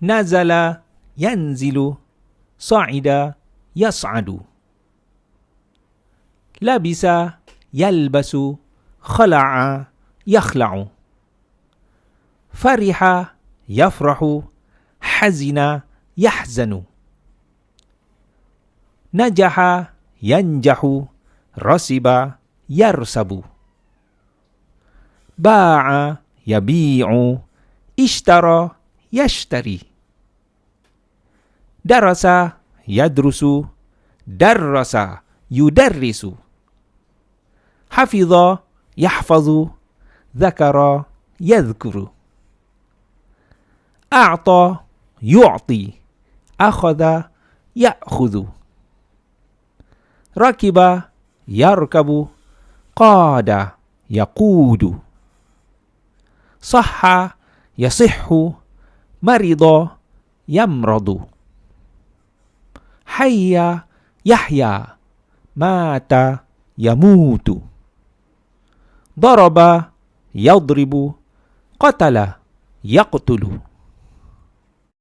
nazala yanzilu, sa'ida yas'adu. Labisa yalbasu, khala'a yakhla'u. Fariha yafrahu, hazina yahzanu. Najaha yanjahu, rasiba yarsabu. Ba'a yabi'u, ishtara yashtari. Darasa yadrusu, darrasa yudarrisu. Hafidha yahfazu, dzakara yadhkuru. A'ta yu'ti, akhadha ya'khudhu. Rakiba yarkabu, qada yaqudu. Sahha yasihhu, marida yamradu. Hayya yahya, mata yamutu. Daraba yadribu, qatala yaqtulu.